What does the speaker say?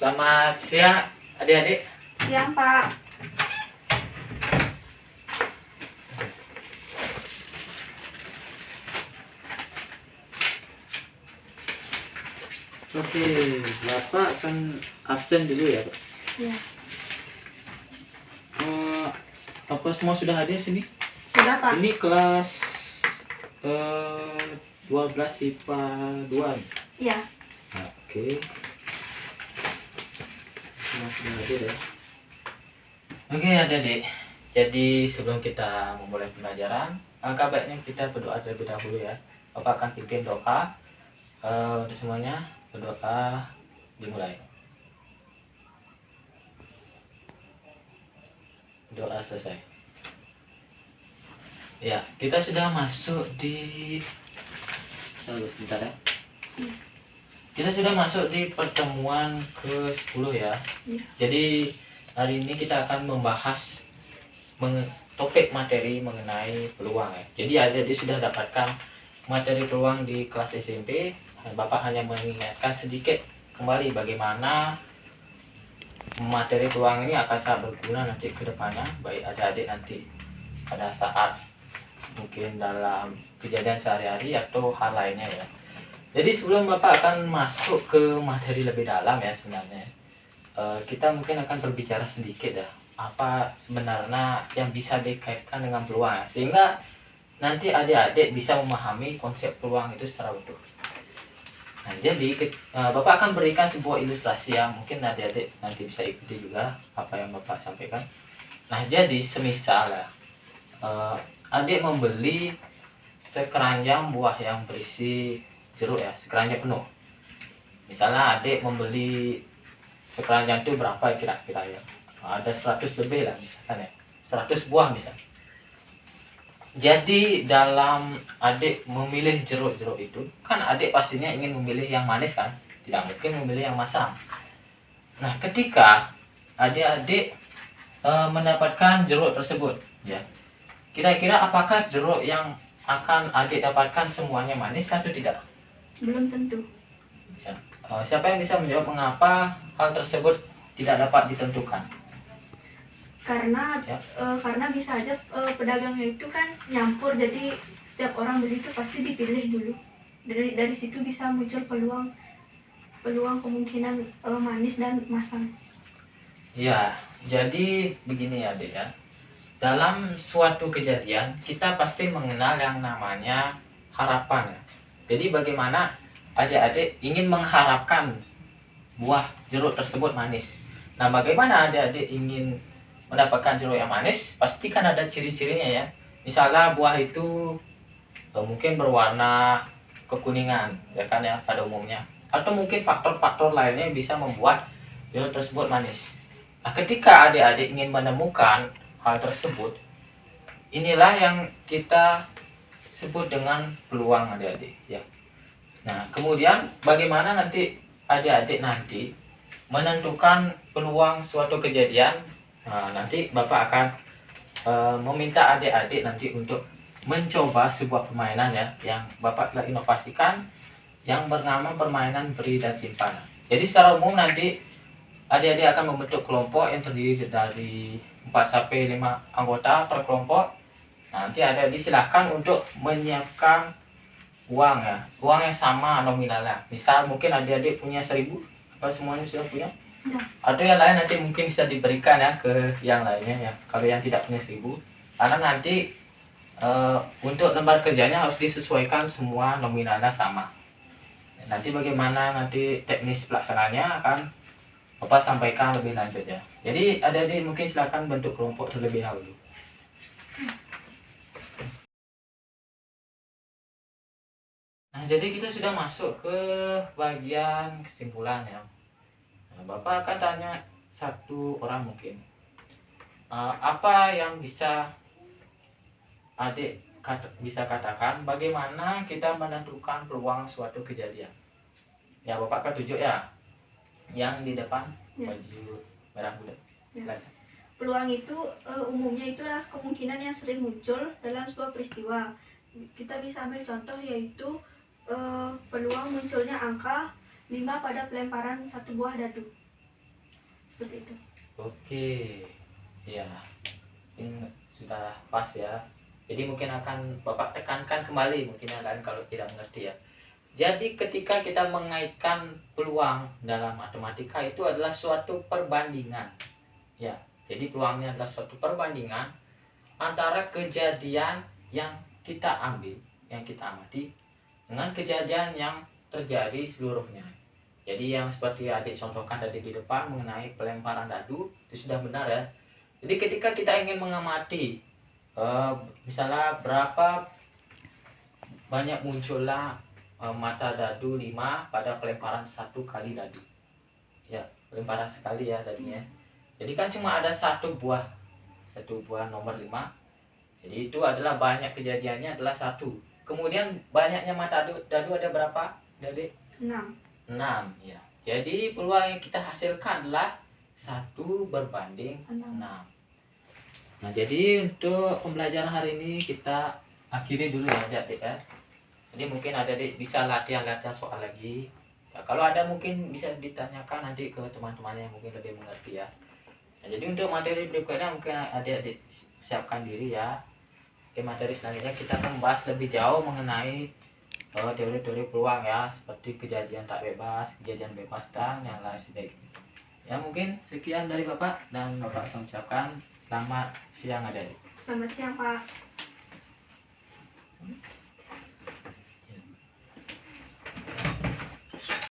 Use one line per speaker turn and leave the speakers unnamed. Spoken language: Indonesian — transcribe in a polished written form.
Selamat siang adik-adik.
Siang, Pak.
Oke, Bapak akan absen dulu ya, Pak.
Ya,
Apa semua sudah hadir sini?
sudah, Pak.
Ini kelas 12 IPA 2 nih.
Iya.
Oke. Semua sudah hadir ya. Oke adik-adik. Jadi sebelum kita memulai pembelajaran, alangkah baiknya kita berdoa terlebih dahulu ya. Bapak akan pimpin doa untuk semuanya. Berdoa dimulai. Doa selesai. Ya, kita sudah masuk di bentar ya. Kita sudah masuk di pertemuan ke-10 ya.
Iya.
Jadi hari ini kita akan membahas topik materi mengenai peluang ya. Jadi adik-adik sudah dapatkan materi peluang di kelas SMP. Bapak hanya mengingatkan sedikit kembali bagaimana materi peluang ini akan sangat berguna nanti ke depannya, baik adik-adik nanti pada saat mungkin dalam kejadian sehari-hari atau hal lainnya ya. Jadi sebelum Bapak akan masuk ke materi lebih dalam ya sebenarnya, kita mungkin akan berbicara sedikit ya, apa sebenarnya yang bisa dikaitkan dengan peluang ya, sehingga nanti adik-adik bisa memahami konsep peluang itu secara utuh. Nah, jadi Bapak akan berikan sebuah ilustrasi yang mungkin adik-adik nanti bisa ikuti juga apa yang Bapak sampaikan. Nah, jadi semisal ya, adik membeli sekeranjang buah yang berisi jeruk ya, sekeranjang penuh. Misalnya adik membeli sekeranjang itu berapa kira-kira ya? Ada 100 lebih lah misalkan ya, 100 buah misalnya. Jadi dalam adik memilih jeruk-jeruk itu, kan adik pastinya ingin memilih yang manis kan? Tidak mungkin memilih yang masam. Nah, ketika adik-adik mendapatkan jeruk tersebut, ya, kira-kira apakah jeruk yang akan adik dapatkan semuanya manis atau tidak?
Belum tentu.
Ya. Siapa yang bisa menjawab mengapa hal tersebut tidak dapat ditentukan?
Karena
Ya.
karena bisa aja pedagangnya itu kan nyampur, jadi setiap orang beli itu pasti dipilih dulu. Dari situ bisa muncul peluang kemungkinan manis dan masam.
Ya, jadi begini ya adik ya. Dalam suatu kejadian kita pasti mengenal yang namanya harapan ya. Jadi bagaimana adik-adik ingin mengharapkan buah jeruk tersebut manis. Nah, bagaimana adik-adik ingin mendapatkan jeruk yang manis? Pasti kan ada ciri-cirinya ya. Misalnya buah itu mungkin berwarna kekuningan ya kan ya pada umumnya. Atau mungkin faktor-faktor lainnya yang bisa membuat jeruk tersebut manis. Nah, ketika adik-adik ingin menemukan hal tersebut, inilah yang kita sebut dengan peluang adik-adik ya. Nah, kemudian bagaimana nanti adik-adik nanti menentukan peluang suatu kejadian. Nah, nanti Bapak akan meminta adik-adik nanti untuk mencoba sebuah permainan ya yang Bapak telah inovasikan yang bernama permainan beri dan simpan. Jadi secara umum nanti adik-adik akan membentuk kelompok yang terdiri dari 4 sampai 5 anggota per kelompok. Nanti adik-adik silahkan untuk menyiapkan uang ya, uang yang sama nominalnya. Misal mungkin adik-adik punya 1.000, apa semuanya sudah punya?
Ya.
Atau yang lain nanti mungkin bisa diberikan ya ke yang lainnya ya, kalau yang tidak punya 1.000. Karena nanti untuk lembar kerjanya harus disesuaikan semua nominalnya sama. Nanti bagaimana nanti teknis pelaksananya akan Bapak sampaikan lebih lanjut ya. Jadi adik-adik mungkin silakan bentuk kelompok terlebih dahulu. Nah, jadi kita sudah masuk ke bagian kesimpulan ya. Nah, Bapak akan tanya satu orang mungkin. Apa yang bisa adik bisa katakan bagaimana kita menentukan peluang suatu kejadian? Ya, Bapak akan tunjuk ya. Yang di depan
Ya.
baju merah muda.
Ya. Peluang itu umumnya itu adalah kemungkinan yang sering muncul dalam sebuah peristiwa. Kita bisa ambil contoh yaitu peluang munculnya angka 5 pada pelemparan satu buah dadu. seperti itu.
Oke, ya, ini sudah pas ya. Jadi mungkin akan Bapak tekankan kembali mungkin yang lain kalau tidak mengerti ya. Jadi ketika kita mengaitkan peluang dalam matematika itu adalah suatu perbandingan. Ya, jadi peluangnya adalah suatu perbandingan antara kejadian yang kita ambil, yang kita amati dengan kejadian yang terjadi seluruhnya. Jadi yang seperti adik contohkan tadi di depan mengenai pelemparan dadu itu sudah benar ya. Jadi ketika kita ingin mengamati misalnya berapa banyak muncullah mata dadu 5 pada pelemparan 1 kali dadu. Ya, pelemparan sekali ya tadinya. Jadi kan cuma ada satu buah nomor 5. Jadi itu adalah banyak kejadiannya adalah 1. Kemudian banyaknya mata dadu ada berapa? Jadi
6.
6 ya. Jadi peluang yang kita hasilkan adalah 1 berbanding 6.
6.
Nah, jadi untuk pembelajaran hari ini kita akhiri dulu ya adik ya. Jadi mungkin adik bisa latihan-latihan soal lagi. Ya, kalau ada mungkin bisa ditanyakan nanti ke teman-teman yang mungkin lebih mengerti ya. Nah, jadi untuk materi berikutnya mungkin adik-adik siapkan diri ya. Oke, materi selanjutnya kita akan membahas lebih jauh mengenai teori-teori peluang ya, seperti kejadian tak bebas, kejadian bebas dan yang lain sebagainya. Ya mungkin sekian dari Bapak dan Bapak saya ucapkan selamat siang adik-adik.
Selamat siang, Pak.